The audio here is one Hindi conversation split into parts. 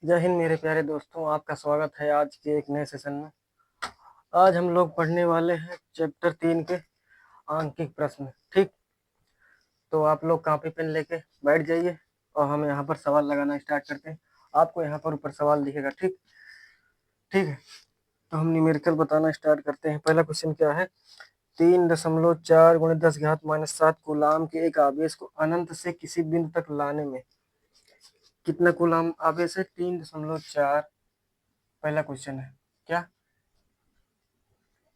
जय हिंद मेरे प्यारे दोस्तों, आपका स्वागत है आज के एक नए सेशन में। आज हम लोग पढ़ने वाले हैं चैप्टर 3 के आंकिक प्रश्न। ठीक, तो आप लोग कॉपी पेन लेके बैठ जाइए और हम यहाँ पर सवाल लगाना स्टार्ट करते हैं। आपको यहाँ पर ऊपर सवाल दिखेगा। ठीक ठीक है, तो हम न्यूमेरिकल बताना स्टार्ट करते हैं। पहला क्वेश्चन क्या है? 3.4 गुणे 10⁻⁻7 कूलाम के एक आवेश को अनंत से किसी बिंदु तक लाने में कितना कूलाम आवेश है? 3.4। पहला क्वेश्चन है क्या?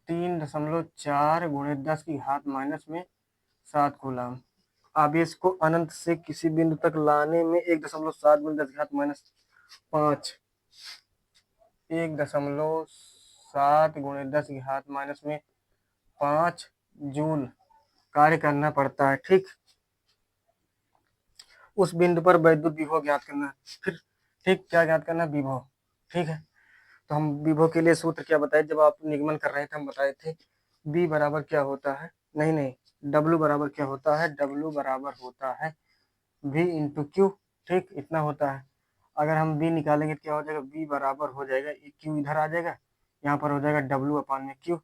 3.4 गुणे 10⁻⁻7 कूलाम आवेश को अनंत से किसी बिंदु तक लाने में 1.7 गुणे 10⁻5 1.7 गुणे 10⁻5 जूल कार्य करना पड़ता है। ठीक, उस बिंदु पर वैद्युत विभव ज्ञात करना है। फिर ठीक, क्या ज्ञात करना? विभव। ठीक है, तो हम विभव के लिए सूत्र क्या बताए? जब आप निगमन कर रहे थे हम बताए थे बी बराबर क्या होता है, नहीं, डब्ल्यू बराबर क्या होता है? डब्ल्यू बराबर होता है वी इंटू क्यू। ठीक, इतना होता है। अगर हम बी निकालेंगे तो क्या हो जाएगा? बी बराबर हो जाएगा, क्यू इधर आ जाएगा, यहाँ पर हो जाएगा डब्ल्यू अपान में क्यू।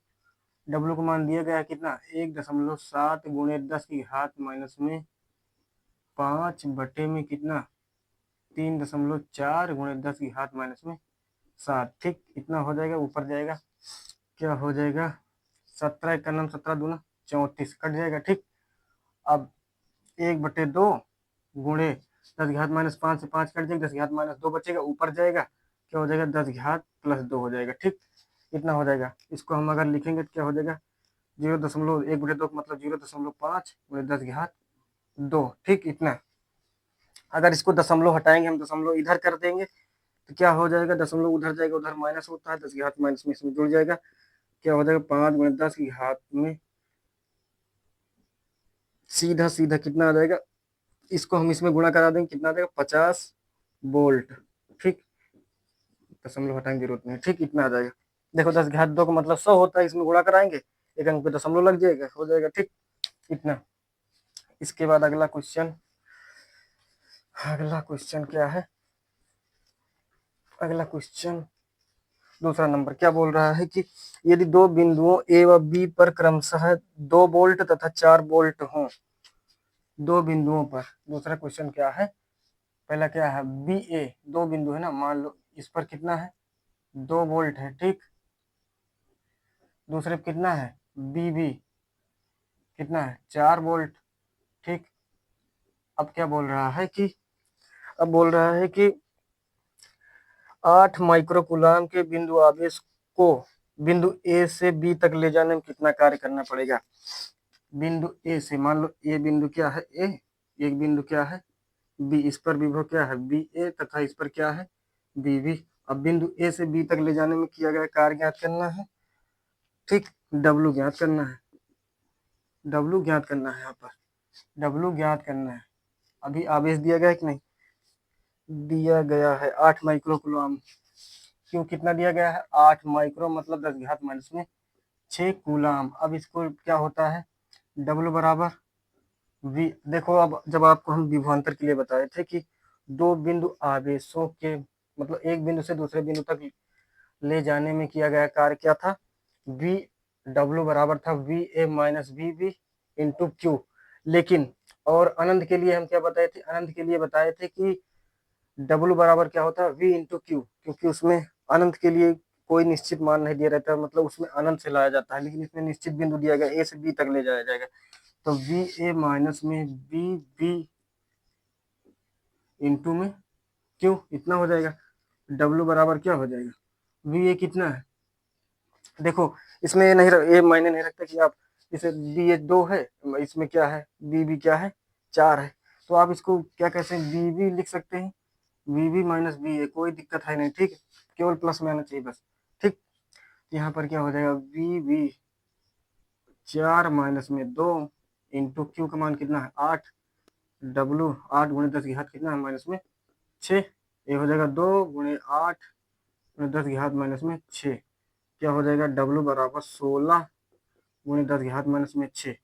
डब्ल्यू को मान दिया गया कितना? 1.7 गुणे 10⁻5 बटे में कितना? 3.4 गुणे 10⁻7। ठीक, इतना हो जाएगा। ऊपर जाएगा, क्या हो जाएगा? 17 का नाम 17 दूना 34 कट जाएगा। ठीक, अब 1/2 गुणे 10⁻5 से 5 कट जाएगा, 10⁻2 बचेगा। ऊपर जाएगा, क्या हो जाएगा? 10⁻+2 हो जाएगा। ठीक, इतना हो जाएगा। इसको हम अगर लिखेंगे तो क्या हो जाएगा? 0.1/2 मतलब 0.5 गुणे 10⁻2। ठीक, इतना। अगर इसको दशमलव हटाएंगे, हम दशमलव इधर कर देंगे तो क्या हो जाएगा? दशमलव उधर जाएगा, उधर माइनस होता है, 10⁻- में इसमें जुड़ जाएगा। क्या हो जाएगा? 5 गुणे 10 सीधा सीधा कितना आ जाएगा? इसको हम इसमें गुणा करा देंगे, कितना आ जाएगा? 50 वोल्ट। ठीक, दशमलव हटाने की जरूरत नहीं। ठीक, इतना आ जाएगा। देखो 10⁻2 का मतलब 100 होता है, इसमें गुणा कराएंगे, एक अंक पे दशमलव लग जाएगा, हो जाएगा। ठीक, इतना। इसके बाद अगला क्वेश्चन क्या है? अगला क्वेश्चन दूसरा नंबर क्या बोल रहा है कि यदि दो बिंदुओं ए व बी पर क्रमशः 2 वोल्ट तथा 4 वोल्ट हों, दो बिंदुओं पर। दूसरा क्वेश्चन क्या है? पहला क्या है? बी ए, दो बिंदु है ना, मान लो इस पर कितना है? 2 वोल्ट है। ठीक, दूसरे पे कितना है? बी बी कितना है? 4 वोल्ट। ठीक, अब क्या बोल रहा है कि अब बोल रहा है कि 8 माइक्रोकूलाम के बिंदु आवेश को बिंदु ए से बी तक ले जाने में कितना कार्य करना पड़ेगा? बिंदु ए से, मान लो ये बिंदु क्या है? ए। एक बिंदु क्या है? बी। इस पर विभव क्या है? बी ए, तथा इस पर क्या है? B B. अब बिंदु ए से बी तक ले जाने में किया गया कार्य ज्ञात करना है। ठीक, डब्ल्यू ज्ञात करना है। डब्ल्यू ज्ञात करना है, यहाँ पर डब्ल्यू ज्ञात करना है। अभी आवेश दिया गया है कि नहीं? दिया गया है 8 माइक्रोकूलम। क्यों कितना दिया गया है? 8 माइक्रो मतलब 10⁻6 कूलाम। अब इसको क्या होता है? डब्ल्यू बराबर वी। देखो, अब जब आपको हम विभवांतर के लिए बताए थे कि दो बिंदु आवेशों के मतलब एक बिंदु से दूसरे बिंदु तक ले जाने में किया गया कार्य क्या था? वी। डब्ल्यू बराबर था V A minus V B into Q. लेकिन और अनंत के लिए हम क्या बताए थे? अनंत के लिए बताए थे कि डब्ल्यू बराबर क्या होता है? वी इंटू क्यू, क्योंकि उसमें अनंत के लिए कोई निश्चित मान नहीं दिया रहता, मतलब उसमें अनंत से लाया जाता है, लेकिन इसमें निश्चित बिंदु दिया गया, ए से बी तक ले जाया जाएगा। तो वी ए माइनस में बी बी इंटू में क्यू, इतना हो जाएगा। डब्ल्यू बराबर क्या हो जाएगा? वी ए कितना है? देखो, इसमें ये नहीं ये मायने नहीं रखता कि आप इसे बी ए 2 है, इसमें क्या है? बी बी क्या है? 4 है। तो आप इसको क्या कहते हैं? बी बी लिख सकते हैं, वी बी माइनस बी ए, कोई दिक्कत है नहीं। ठीक है, केवल प्लस में आना चाहिए बस। ठीक, यहाँ पर क्या हो जाएगा? वी बी 4 माइनस में 2 इंटू क्यू का मान कितना है? 8। डब्ल्यू 8 गुणे 10 की घात कितना है? माइनस में 6। ये हो जाएगा 2 गुणे 8 गुणे 10 की घात माइनस में 6। क्या हो जाएगा? डब्ल्यू बराबर 16 गुणे 10 की घात माइनस में 6।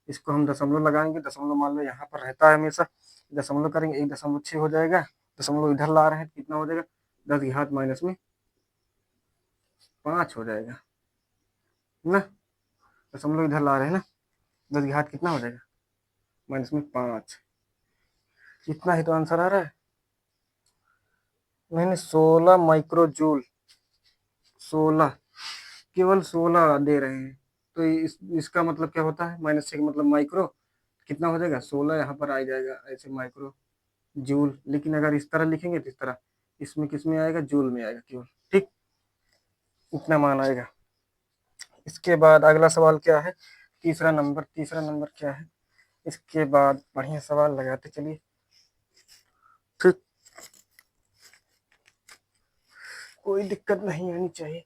इसको हम दशमलव लगाएंगे, दशमलव मान लो यहाँ पर रहता है हमेशा, दशमलव करेंगे 1.6 हो जाएगा। दशमलव इधर ला रहे हैं, कितना हो जाएगा? 10 की घात माइनस में 5 हो जाएगा ना, दशमलव इधर ला रहे हैं ना, 10 की घात कितना हो जाएगा माइनस में 5, इतना ही तो आंसर आ रहा है। मैंने 16 माइक्रो जूल, 16, केवल 16 दे रहे हैं, तो इसका मतलब क्या होता है, माइनस से मतलब माइक्रो, कितना हो जाएगा 16 यहाँ पर आ जाएगा ऐसे माइक्रो जूल, लेकिन अगर इस तरह लिखेंगे तो इस तरह, इसमें किस में आएगा, जूल में आएगा केवल, ठीक, इतना मान आएगा। इसके बाद अगला सवाल क्या है, तीसरा नंबर, तीसरा नंबर क्या है, इसके बाद बढ़िया सवाल लगाते चलिए, ठीक, कोई दिक्कत नहीं आनी चाहिए।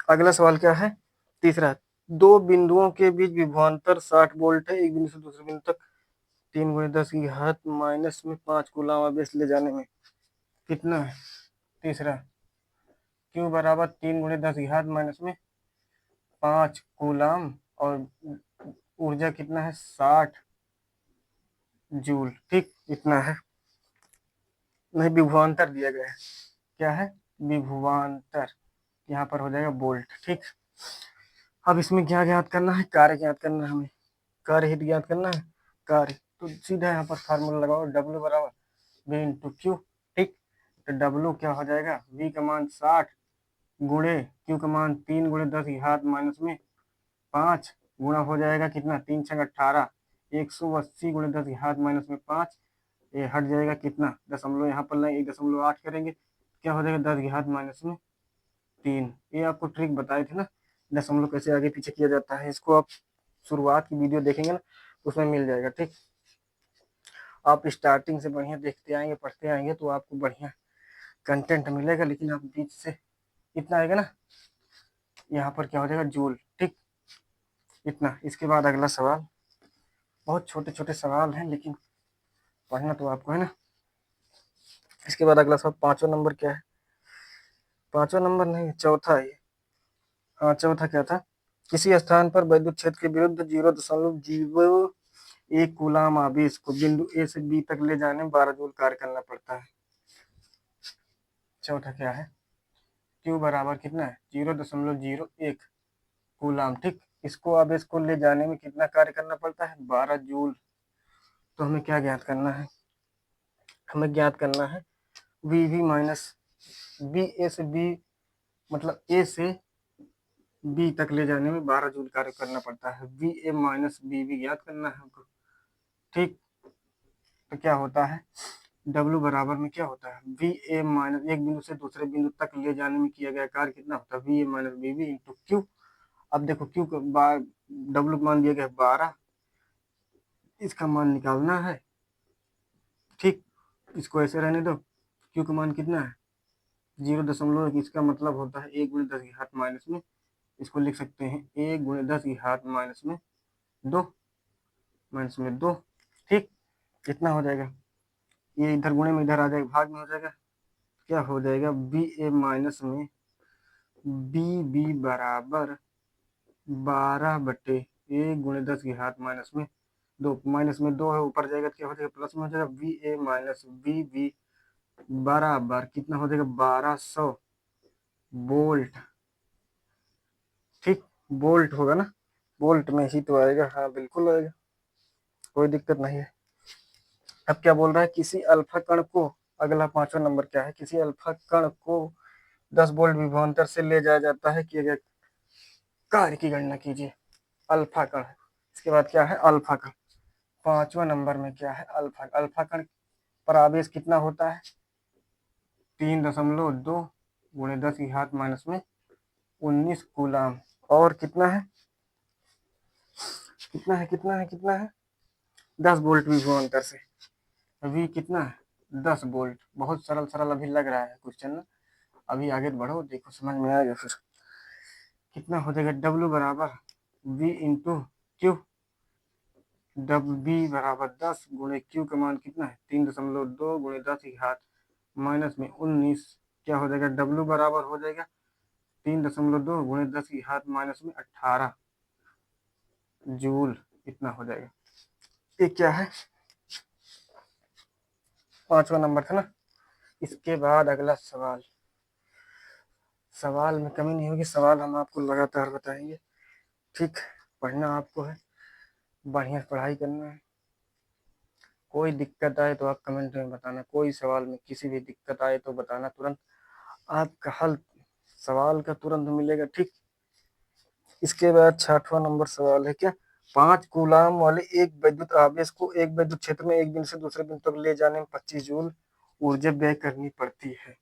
अगला सवाल क्या है, तीसरा, दो बिंदुओं के बीच विभवांतर 60 वोल्ट है, एक बिंदु से दूसरे बिंदु तक 3 × 10 की घात माइनस में 5 कूलाम आवेश ले जाने में कितना है। तीसरा, क्यू बराबर 3 × 10 की घात माइनस में 5 कूलाम और ऊर्जा कितना है 60 जूल, ठीक, इतना है। नहीं, विभवांतर दिया गया है, क्या है, विभवांतर, यहाँ पर हो जाएगा वोल्ट, ठीक। अब इसमें क्या ज्ञात करना है, कार्य ज्ञात करना है हमें, कार्य हित ज्ञात करना है, कार्य, तो सीधा यहाँ पर फार्मूला लगाओ, डब्ल्यू बराबर वी इंटू क्यू, ठीक, तो डब्ल्यू क्या हो जाएगा, वी का मान 60 गुणे क्यू का मान 3 × 10 की घात माइनस में 5 गुणा हो जाएगा कितना, 3×6 = 18, 180 × 10 की घात माइनस में 5, ये हट जाएगा कितना, दशमलव यहाँ पर लाएं 1.8 करेंगे, क्या हो जाएगा 10 की घात माइनस में 3। ये आपको ट्रिक बताए थे ना, दशमलव कैसे आगे पीछे किया जाता है, इसको आप शुरुआत की वीडियो देखेंगे ना तो उसमें मिल जाएगा, ठीक। आप स्टार्टिंग से बढ़िया देखते आएंगे, पढ़ते आएंगे तो आपको बढ़िया कंटेंट मिलेगा, लेकिन आप बीच से इतना आएगा ना, यहाँ पर क्या हो जाएगा जूल, ठीक, इतना। इसके बाद अगला सवाल, बहुत छोटे छोटे सवाल हैं लेकिन पढ़ना तो आपको है ना। इसके बाद अगला सवाल, पांचवा नंबर क्या है, पांचवा नंबर नहीं, चौथा है। हाँ, चौथा क्या था, किसी स्थान पर विद्युत क्षेत्र के विरुद्ध 0.01 कूलाम आवेश को बिंदु ए से बी तक ले जाने में 12 जूल कार्य करना पड़ता है। चौथा क्या है, क्यू बराबर कितना है 0.01 कूलाम, ठीक, इसको आवेश को ले जाने में कितना कार्य करना पड़ता है 12 जूल। तो हमें क्या ज्ञात करना है, हमें ज्ञात करना है वी वी माइनस बी ए से बी, मतलब ए से बी तक ले जाने में 12 जूल कार्य करना पड़ता है, V A minus B V ज्ञात करना है हमको, ठीक। तो क्या होता है, डब्ल्यू बराबर में क्या होता है, वी ए माइनस, एक बिंदु से दूसरे बिंदु तक ले जाने में किया गया कार्य कितना होता है, V A minus B V into Q. अब देखो क्यू का डब्ल्यू मान दिया गया 12, इसका मान निकालना है, ठीक, इसको ऐसे रहने दो, क्यू का मान कितना है 0.1, इसका मतलब होता है 1 × 10 की घात माइनस में, इसको लिख सकते हैं 1 × 10 की घात माइनस में 2, ठीक, कितना हो जाएगा, ये इधर गुणे में इधर आ जाएगा, भाग में हो जाएगा, क्या हो जाएगा बी ए माइनस में बी बी बराबर 12/1 × 10 की घात माइनस में 2, माइनस में 2 है, ऊपर जाएगा तो क्या हो जाएगा प्लस में हो जाएगा, V A minus B B बराबर कितना हो जाएगा 1200 वोल्ट, ठीक, वोल्ट होगा ना, वोल्ट में ही तो आएगा, हाँ बिल्कुल आएगा, कोई दिक्कत नहीं है। अब क्या बोल रहा है, किसी अल्फा कण को, अगला पांचवा नंबर क्या है, किसी अल्फा कण को 10 वोल्ट विभवांतर से ले जाया जाता है, किए गए कार्य की गणना कीजिए, अल्फा कण। इसके बाद क्या है, अल्फा कण, पांचवा नंबर में क्या है, अल्फा, अल्फा कण पर आवेश कितना होता है 3.2 × 10 की घात माइनस में 19 कूलाम, और कितना है, कितना है, कितना है, कितना है 10 वोल्ट विभवांतर से, अभी कितना है 10 वोल्ट, बहुत सरल सरल अभी लग रहा है क्वेश्चन ना, अभी आगे बढ़ो देखो समझ में आएगा फिर। कितना हो जाएगा, डब्ल्यू बराबर V into Q, W B बराबर 10 गुणे क्यू का मान कितना है 3.2 × 10 की घात माइनस में 19, क्या हो जाएगा, डब्ल्यू बराबर हो जाएगा 3.2 × 10 की घात माइनस में 18 जूल, इतना हो जाएगा। ये क्या है, 5वां नंबर था ना। इसके बाद अगला सवाल, सवाल में कमी नहीं होगी, सवाल हम आपको लगातार बताएंगे। ठीक, पढ़ना आपको है, बढ़िया पढ़ाई करना है। कोई दिक्कत आए तो आप कमेंट में बताना, कोई सवाल में किसी भी दिक्कत आए तो बताना, तुरंत आपका हल सवाल का तुरंत मिलेगा। ठीक, इसके बाद 6वां नंबर सवाल है क्या, 5 कूलाम वाले एक विद्युत आवेश को एक विद्युत क्षेत्र में एक बिंदु से दूसरे बिंदु तक ले जाने में 25 जूल ऊर्जा व्यय करनी पड़ती है।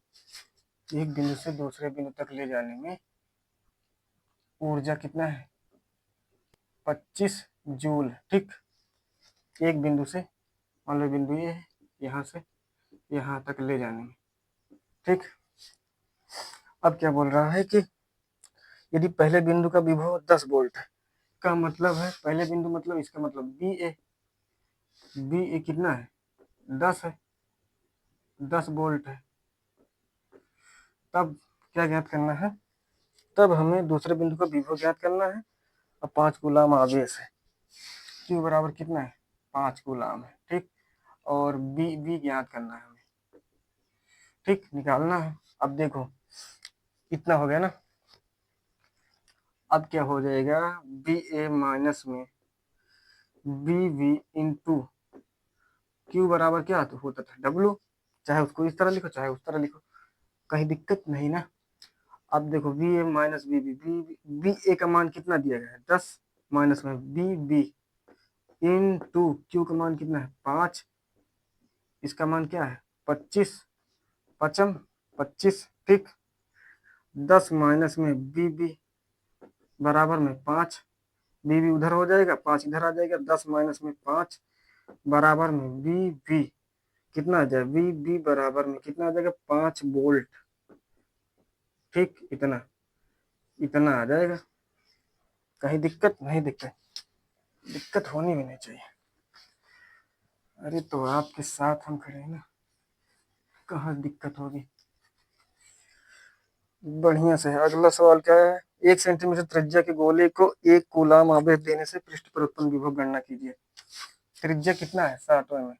एक बिंदु से दूसरे बिंदु तक ले जाने में ऊर्जा कितना है, 25 जूल। ठीक, एक बिंदु से, मान लो बिंदु ये है, यहाँ से यहाँ तक ले जाने में। ठीक, अब क्या बोल रहा है कि यदि पहले बिंदु का विभव 10 वोल्ट है, का मतलब है पहले बिंदु मतलब इसका मतलब बी ए कितना है, 10 है, 10 वोल्ट है, तब क्या ज्ञात करना है, तब हमें दूसरे बिंदु का विभव ज्ञात करना है। अब 5 कूलाम आवेश है, क्यू बराबर कितना है, 5 कूलाम है। ठीक, और बी ज्ञात करना है हमें। ठीक, निकालना है। अब देखो इतना हो गया ना, अब क्या हो जाएगा, बी ए माइनस में बी वी इंटू क्यू बराबर क्या होता था, डब्लू। चाहे उसको इस तरह लिखो चाहे उस तरह लिखो, कहीं दिक्कत नहीं ना। अब देखो बी ए माइनस बी ए का मान कितना दिया गया है, 10, माइनस में बी इन टू क्यू का मान कितना है, 5, इसका मान क्या है, 25, पचम 25। ठीक, 10 माइनस में बी बराबर में 5, बी उधर हो जाएगा, 5 इधर आ जाएगा, 10 माइनस में 5 बराबर में बी कितना आ जाएगा, बी बराबर में कितना आ जाएगा, 5 वोल्ट। ठीक, इतना इतना आ जाएगा, कहीं दिक्कत नहीं, दिक्कत होनी भी नहीं चाहिए। अरे तो आपके साथ हम खड़े हैं ना, कहाँ दिक्कत होगी। बढ़िया से है। अगला सवाल क्या है, 1 सेंटीमीटर त्रिज्या के गोले को 1 कूलाम आवेश देने से पृष्ठ पर उत्पन्न विभव गणना कीजिए। त्रिज्या कितना है, 7 में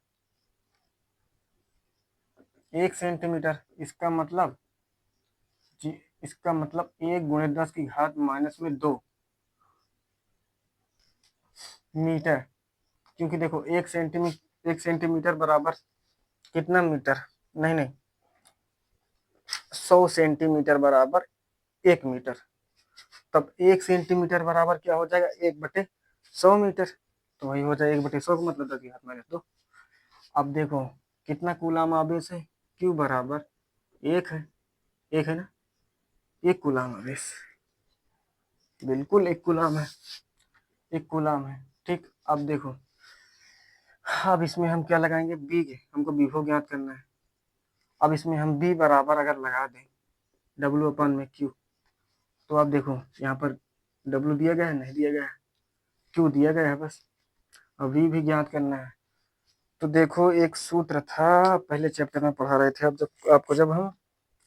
1 सेंटीमीटर, इसका मतलब जी, इसका मतलब 1 गुणे 10 की घात माइनस में 2 मीटर, क्योंकि देखो 1 सेंटीमीटर बराबर कितना मीटर, नहीं 100 सेंटीमीटर बराबर 1 मीटर, तब 1 सेंटीमीटर बराबर क्या हो जाएगा, 1/100 मीटर, तो वही हो जाएगा 1/100 का मतलब 10 की घात माइनस 2। अब देखो कितना कूलाम आवेश है, क्यू बराबर 1 है, 1 है ना, 1 कूलाम आवेश, बिल्कुल 1 कूलाम है, 1 कूलाम है। ठीक, अब देखो अब इसमें हम क्या लगाएंगे, बी के, हमको विभव ज्ञात करना है। अब इसमें हम बी बराबर अगर लगा दें डब्ल्यू अपन में क्यू, तो अब देखो यहाँ पर डब्ल्यू दिया गया है, नहीं दिया गया है, क्यू दिया गया है बस, और वी भी ज्ञात करना है। तो देखो एक सूत्र था पहले चैप्टर में पढ़ा रहे थे, अब जब आपको जब हम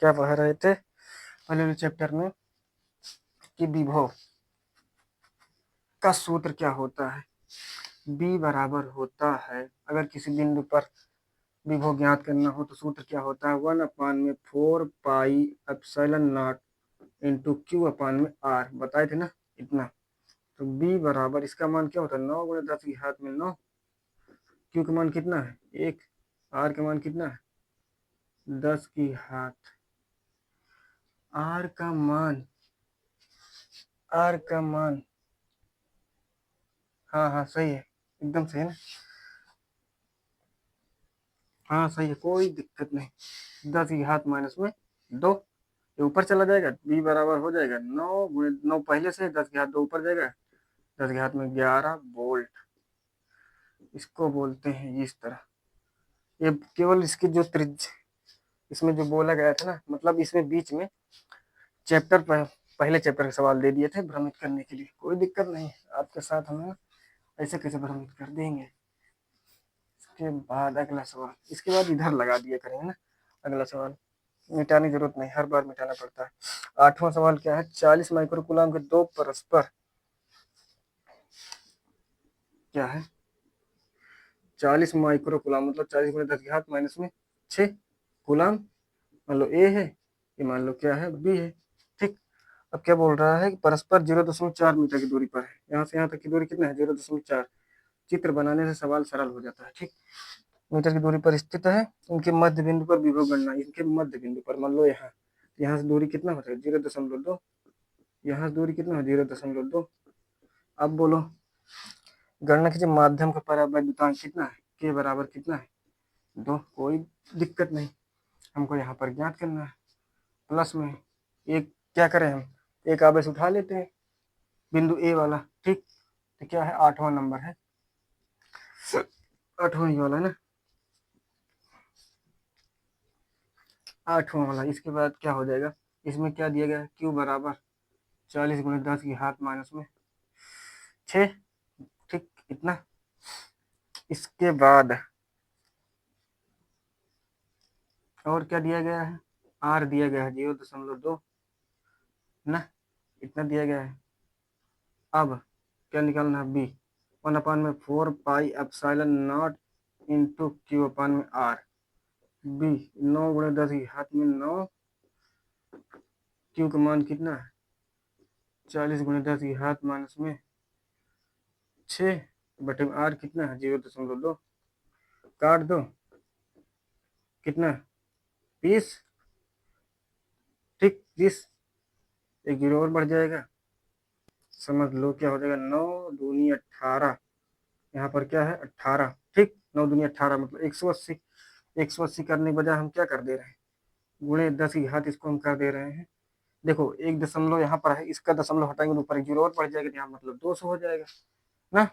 क्या पढ़ा रहे थे पहले चैप्टर में, कि विभव का सूत्र क्या होता है, बी बराबर होता है, अगर किसी बिंदु पर विभव ज्ञात करना हो तो सूत्र क्या होता है, 1/4 pi epsilon naught into Q upon में आर, बताए थे ना इतना। तो बी बराबर इसका मान क्या होता है, 9 गुणे 10 की घात में 9, क्यू का मान कितना है 1, आर का मान कितना है 10 की घात, आर का मान, आर का मान, हाँ सही है, एकदम सही है ना, हाँ सही है, कोई दिक्कत नहीं, 10 की घात माइनस में 2, ये ऊपर चला जाएगा, बी बराबर हो जाएगा 9 गुणे 9 पहले से, 10 की घात 2 ऊपर जाएगा, 10 की घात में 11 वोल्ट, इसको बोलते हैं इस तरह। ये केवल इसकी जो त्रिज्या, इसमें जो बोला गया था ना, मतलब इसमें बीच में चैप्टर पर पहले चैप्टर के सवाल दे दिए थे भ्रमित करने के लिए, कोई दिक्कत नहीं, आपके साथ हमें ऐसे कैसे भ्रमित कर देंगे। इसके बाद अगला सवाल, इसके बाद इधर लगा दिया करेंगे ना, अगला सवाल मिटाने की जरूरत नहीं, हर बार मिटाना पड़ता है। 8वां सवाल क्या है, 40 माइक्रोकूलम के 2 परस्पर, क्या है 40 माइक्रोकूलम मतलब 40 गुणे 10 की घात माइनस में 6 कूलम, मान लो ए है, ये मान लो क्या है बी है। ठीक, अब क्या बोल रहा है कि परस्पर 0.4 मीटर की दूरी पर है, यहाँ से यहाँ तक की दूरी कितना है 0.4। चित्र बनाने से सवाल सरल हो जाता है। ठीक, मीटर की दूरी पर स्थित है, इनके मध्य बिंदु पर विभव गणना, इनके मध्य बिंदु पर मान लो यहाँ से दूरी कितना होता है 0.2, यहाँ से दूरी कितना है 0.2। अब बोलो गणना कीजिए माध्यम का परावैद्युतांक कितना है, के बराबर कितना है 2। कोई दिक्कत नहीं, हमको यहाँ पर ज्ञात करना है। प्लस में एक क्या करें हम, एक आवेश उठा लेते हैं बिंदु ए वाला। ठीक, तो क्या है 8वां नंबर है, 8वां ही वाला है ना, 8वां वाला। इसके बाद क्या हो जाएगा, इसमें क्या दिया गया है क्यू बराबर 40 गुणे 10 की घात माइनस में 6। ठीक, इतना। इसके बाद और क्या दिया गया है, आर दिया गया है 0.2 ना, इतना दिया गया है। अब क्या निकालना है B, 1/4 pi epsilon naught into Q upon में आर। बी 9 गुणे 10 की घात में 9, क्यू का मान कितना है 40 गुणे 10 की घात माइनस में 6 बटे में आर कितना है 0.2। काट दो, कितना 20। ठीक, 20, एक जीरो और बढ़ जाएगा, समझ लो क्या हो जाएगा 9 दूनी 18, यहाँ पर क्या है 18। ठीक, 9 दूनी 18 मतलब 180। 180 करने के बजाय हम क्या कर दे रहे हैं गुणे 10 की घात, इसको हम कर दे रहे हैं। देखो एक दशमलव यहाँ पर है, इसका दशमलव हटाएंगे तो ऊपर एक जीरो और बढ़ जाएगा, यहाँ मतलब 200 हो जाएगा ना।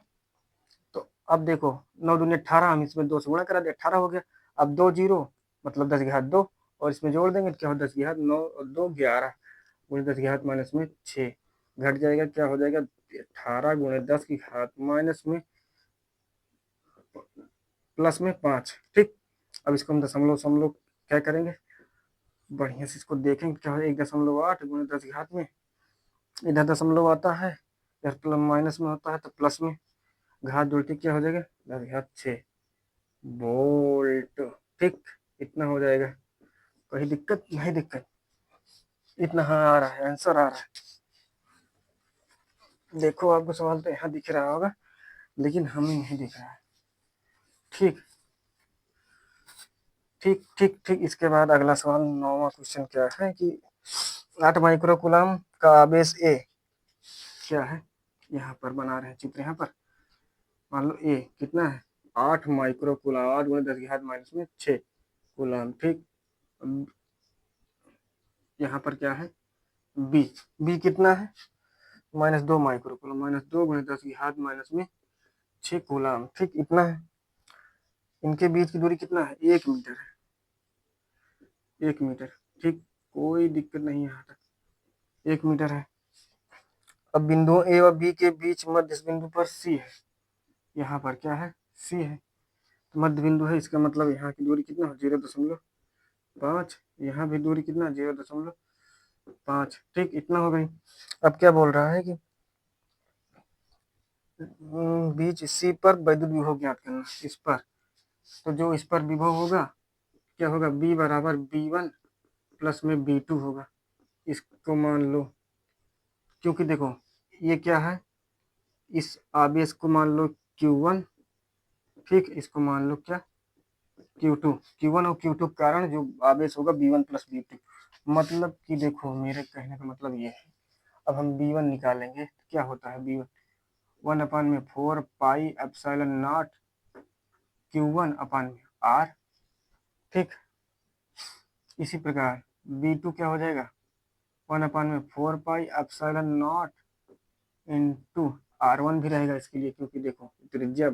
तो अब देखो 9 दूनी 18, हम इसमें 2 से गुणा करा दे 18 हो गया। अब 2 जीरो मतलब 10 की घात 2, और इसमें जोड़ देंगे तो क्या हो 10 की घात 9 और 2 11 गुणे 10 की घात माइनस में 6 घट जाएगा, क्या हो जाएगा 18 गुणे 10 की घात माइनस में प्लस में 5। ठीक, अब इसको हम दशमलव समलव क्या करेंगे, बढ़िया से इसको देखेंगे क्या हो, 1.8 गुणे 10 की घात में, इधर दशमलव आता है, इधर प्लस माइनस में होता है तो प्लस में घात जोड़ते क्या हो जाएगा 10 की घात 6 वोल्ट। ठीक, इतना हो जाएगा, कोई दिक्कत नहीं, दिक्कत इतना हाँ आ रहा है, आंसर आ रहा है। देखो आपको सवाल तो यहाँ दिख रहा होगा, लेकिन हमें नहीं दिख रहा है। ठीक ठीक ठीक ठीक, इसके बाद अगला सवाल 9वां क्वेश्चन क्या है कि 8 माइक्रोकूलम का आवेश ए क्या है, यहाँ पर बना रहे हैं चित्र, यहाँ पर मान लो ए कितना है 8 माइक्रोकूलम, 8 गुणे 10 की घात माइनस में 6 कूलम। ठीक, यहाँ पर क्या है बी, बी कितना है -2 माइक्रोकूलम, -2 गुणे 10 की घात माइनस में 6 कूलम। ठीक, इतना है। इनके बीच की दूरी कितना है 1 मीटर है, 1 मीटर। ठीक, कोई दिक्कत नहीं है, यहाँ तक 1 मीटर है। अब बिंदुओं ए और बी के बीच मध्य बिंदु पर सी है, यहाँ पर क्या है सी है, तो मध्य बिंदु है, इसका मतलब यहाँ की दूरी कितना हो 0.5, यहाँ भी दूरी कितना 0.5। ठीक, इतना हो गई। अब क्या बोल रहा है कि बीच सी पर वैद्युत विभव ज्ञात करना, इस पर, तो जो इस पर विभव होगा क्या होगा बी बराबर B1 प्लस में B2 होगा, इसको मान लो, क्योंकि देखो ये क्या है, इस आवेश को मान लो Q1। ठीक, इसको मान लो क्या Q2, Q1 और Q2 के कारण जो आवेश होगा B1 प्लस B2, मतलब कि देखो मेरे कहने का मतलब ये है, अब हम B1 निकालेंगे तो क्या होता है B1 1/4 pi epsilon not Q1 अपान में R। ठीक, इसी प्रकार B2 क्या हो जाएगा 1/4 pi epsilon naught into R1 भी रहेगा इसके लिए, क्योंकि देखो त्रिज्या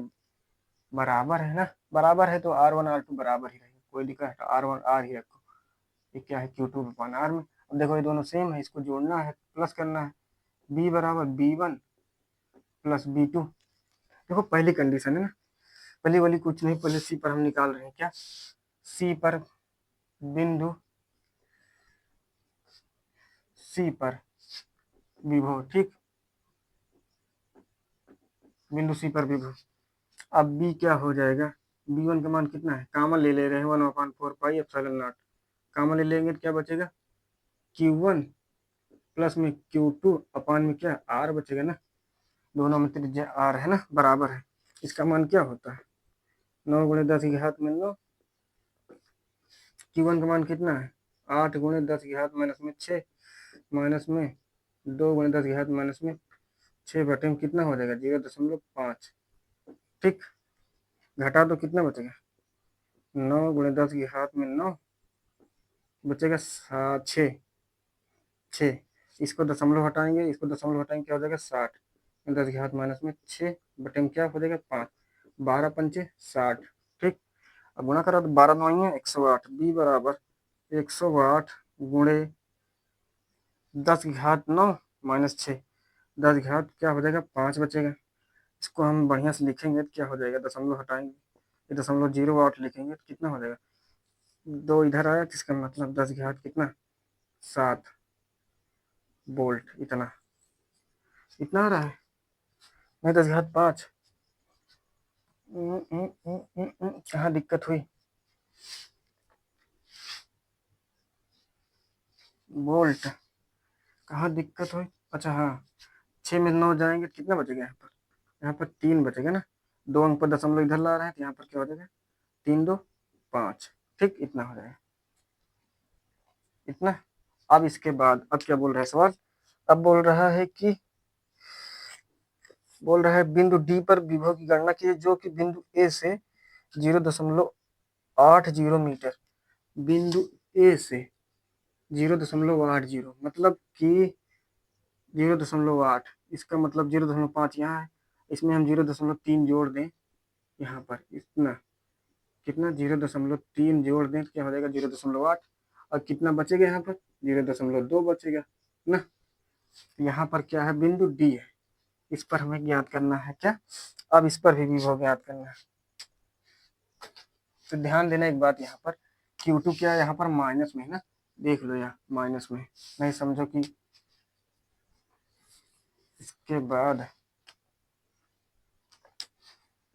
बराबर है ना, बराबर है तो R1 R2 बराबर ही रहेगा, कोई दिक्कत है R1 R ही रखो। ये क्या है Q2 अपान R में। अब देखो ये दोनों सेम है, इसको जोड़ना है प्लस करना है, B बराबर B1 प्लस B2। देखो पहली कंडीशन है ना, पहली वाली कुछ नहीं, पहले सी पर हम निकाल रहे हैं क्या, सी पर बिंदु सी पर विभव। ठीक, बिंदु सी पर विभव। अब बी क्या हो जाएगा B1 का मान कितना है, कॉमन ले ले रहे हैं 1/4 पाई एप्सिलॉन नॉट, कॉमन ले लेंगे तो क्या बचेगा Q1 प्लस में Q2 अपान में क्या R बचेगा ना, दोनों में त्रिज्या R है ना, बराबर है। इसका मान क्या होता है 9 गुणे 10 की घात में 9, Q1 का मान कितना है 8 गुणे 10 की घात माइनस में 6 माइनस में 2 गुणे 10 की घात माइनस में 6 बटे में कितना हो जाएगा 0.5। ठीक, घटा तो कितना बचेगा 9 गुणे 10 की घात में 9 बचेगा 6। इसको दशमलव हटाएंगे, इसको दशमलव हटाएंगे, क्या हो जाएगा 60, 10 की घात माइनस में 6 बटे में क्या हो जाएगा 5, 12 पंचे 60। ठीक, अब गुणा करा तो 12 9 है 108, बी बराबर 108 गुणे 10 की घात 9 माइनस 6, 10 की घात क्या हो जाएगा 5 बचेगा। इसको हम बढ़िया से लिखेंगे तो क्या हो जाएगा, दशमलव हटाएंगे, ये दशमलव 08 लिखेंगे तो कितना हो जाएगा, 2 इधर आया, इसका मतलब 10 की घात कितना 7 वोल्ट, इतना इतना आ रहा है, नहीं 10 की घात 5। कहाँ दिक्कत हुई, वोल्ट कहाँ दिक्कत हुई, अच्छा हाँ 6 में 9 जाएंगे तो कितना बचेगा यहाँ पर 3 बचेगा ना, 2 अंक पर दशमलव इधर ला रहे हैं तो यहाँ पर क्या हो जाएगा 3 2 5। ठीक, इतना हो जाएगा, इतना। अब इसके बाद अब क्या बोल रहा है सवाल, अब बोल रहा है बिंदु डी पर विभव की गणना कीजिए जो कि बिंदु ए से 0.80 मीटर, बिंदु ए से 0.80 मतलब कि 0.8, इसका मतलब 0.5 यहाँ है, इसमें हम 0.3 जोड़ दें यहाँ पर, इतना कितना 0.3 जोड़ दें तो क्या हो जाएगा 0.8, और कितना बचेगा यहाँ पर 0.2 बचेगा ना। यहाँ पर क्या है बिंदु डी है, इस पर हमें ज्ञात करना है क्या, अब इस पर भी विभव ज्ञात करना है। तो ध्यान देना एक बात, यहाँ पर Q2 क्या है यहाँ पर माइनस में है ना, देख लो यहाँ माइनस में, नहीं समझो कि इसके बाद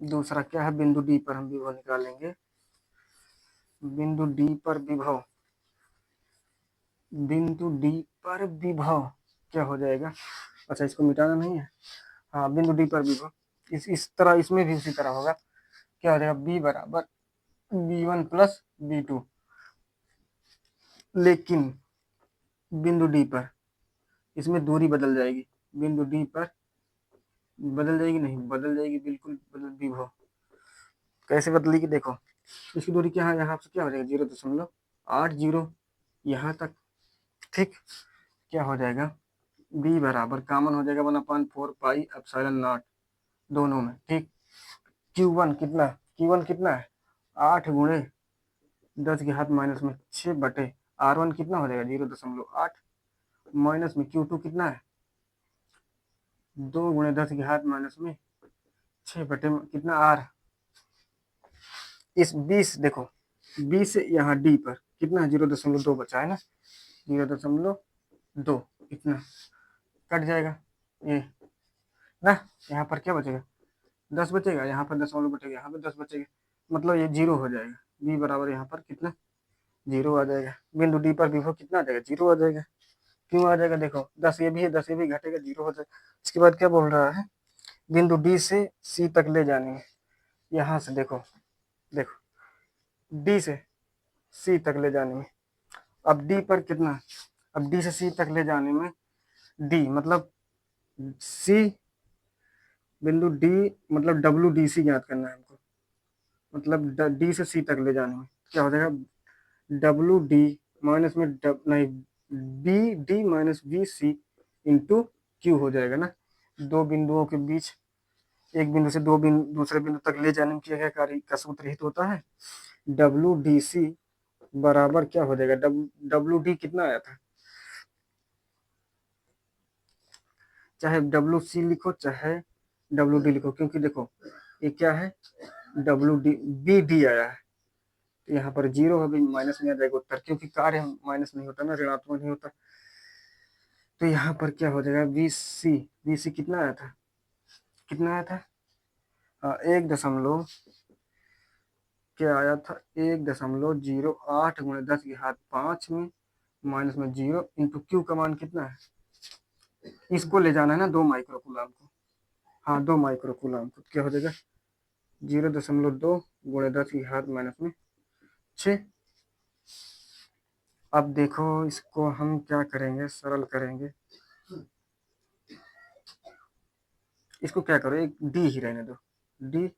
दूसरा क्या है बिंदु डी पर हम विभव निकालेंगे, बिंदु डी पर विभव, बिंदु डी पर विभव क्या हो जाएगा, अच्छा इसको मिटाना नहीं है, हाँ बिंदु डी पर विभव इस तरह, इसमें भी उसी तरह होगा, क्या हो जाएगा बी बराबर B1 प्लस B2, लेकिन बिंदु डी पर इसमें दूरी बदल जाएगी, बिंदु डी पर बदल जाएगी, नहीं बदल जाएगी, बिल्कुल बदल विभव कैसे बदलेगी देखो, इसकी दूरी क्या है यहाँ से क्या हो जाएगा 0.80 यहाँ तक। ठीक, क्या हो जाएगा बी बराबर कॉमन हो जाएगा 1/4 पाई एप्सिलॉन नॉट दोनों में। ठीक, Q1 कितना है 8 गुणे 10 की घात माइनस में 6 बटे R1 कितना हो जाएगा 0.8 माइनस में Q2 कितना है 2 गुणे 10 की घात माइनस में 6 बटे में कितना R, इस 20 देखो 20 यहाँ डी पर कितना 0.2 बचा है ना, 0.2 इतना कट जाएगा ये ना, यहाँ पर क्या बचेगा 10 बचेगा, यहाँ पर दशमलव बचेगा, यहाँ पर 10 बचेगा, मतलब ये 0 हो जाएगा, बी बराबर यहाँ पर कितना 0 आ जाएगा, बिंदु डी पर विभव कितना आ जाएगा 0 आ जाएगा। क्यों आ जाएगा देखो 10 ये भी है, 10 ये भी घटेगा 0 हो जाएगा। इसके बाद क्या बोल रहा है बिंदु डी से सी तक ले जाने में, यहाँ से देखो डी से सी तक ले जाने में, अब डी पर कितना, अब डी से सी तक ले जाने में डी मतलब सी बिंदु डी मतलब WDC ज्ञात करना है हमको, मतलब डी से सी तक ले जाने में क्या हो जाएगा WD माइनस में नहीं BD minus BC into Q हो जाएगा ना, दो बिंदुओं के बीच एक बिंदु से दूसरे बिंदु तक ले जाने में क्या कार्य का सूत्र हित होता है WDC बराबर क्या हो जाएगा WD कितना आया था, चाहे WC लिखो चाहे WD लिखो, क्योंकि देखो ये क्या है WD BD आया है, तो यहाँ पर 0 अभी माइनस में आ जाएगा उत्तर, क्योंकि कार्य माइनस नहीं होता ना, ऋणात्मक नहीं होता, तो यहाँ पर क्या हो जाएगा BC कितना आया था 1.0 क्या आया था 1.08 गुणे 10 की घात 5 में माइनस में 0 इंटू क्यू का मान कितना है, इसको ले जाना है ना 2 माइक्रोकूलम को। हाँ 2 माइक्रोकूलम को क्या हो जाएगा 0.2 गुणे 10 की घात माइनस में 6। अब देखो इसको हम क्या करेंगे, सरल करेंगे, इसको क्या करो एक डी ही रहने दो डी,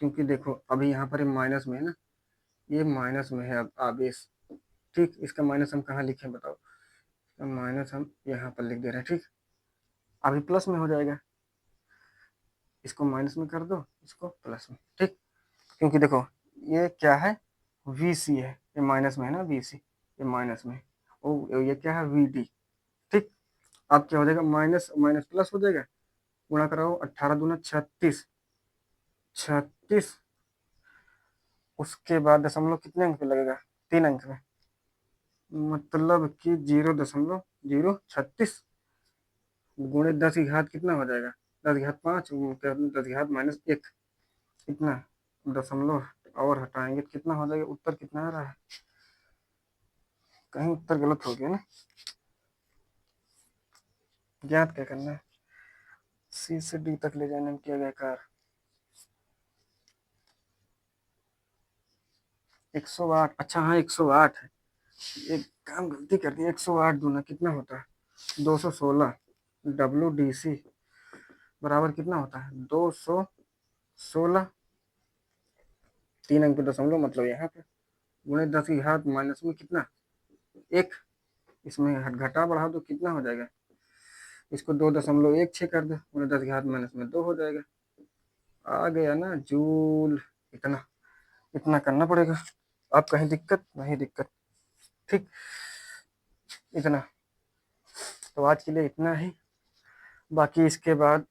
क्योंकि देखो अभी यहाँ पर माइनस में है ना, ये माइनस में है अब आवेश। ठीक, इसका माइनस हम कहाँ लिखें बताओ, इसका माइनस हम यहाँ पर लिख दे रहे हैं। ठीक, अभी प्लस में हो जाएगा, इसको माइनस में कर दो, इसको प्लस में। ठीक, क्योंकि देखो ये क्या है वी सी है, ये माइनस में है ना वी सी, ये माइनस में, और ये क्या है वी डी। ठीक, अब क्या हो जाएगा माइनस माइनस प्लस हो जाएगा, गुणा कराओ 18 दूना 36, 36, उसके बाद दशमलव कितने अंक पे लगेगा 3 अंक में, मतलब कि 0.036 गुणे 10 की घात कितना हो जाएगा 10 की घात 5 10 की घात माइनस 1, कितना दशमलव और हटाएंगे तो कितना हो जाएगा, उत्तर कितना आ रहा है, कहीं उत्तर गलत हो गया ना, ज्ञात क्या करना है, सी से डी तक ले जाने में किया गया कार्य 108। अच्छा हाँ 108 है, एक काम गलती कर दी, 108 दूना कितना होता है 216, डब्ल्यू डी सी बराबर कितना होता है 216, 3 अंक पे दशमलव मतलब यहाँ पे, गुणे 10 की घात माइनस में कितना 1, इसमें घटा बढ़ा दो कितना हो जाएगा, इसको 2.16 कर दो, गुणे 10 की घात माइनस में 2 हो जाएगा, आ गया ना जूल। इतना इतना करना पड़ेगा, आप कहीं दिक्कत नहीं दिक्कत। ठीक, इतना, तो आज के लिए इतना ही, बाकी इसके बाद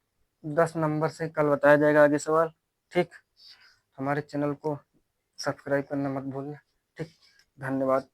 10 नंबर से कल बताया जाएगा आगे सवाल। ठीक, हमारे चैनल को सब्सक्राइब करना मत भूलना। ठीक, धन्यवाद।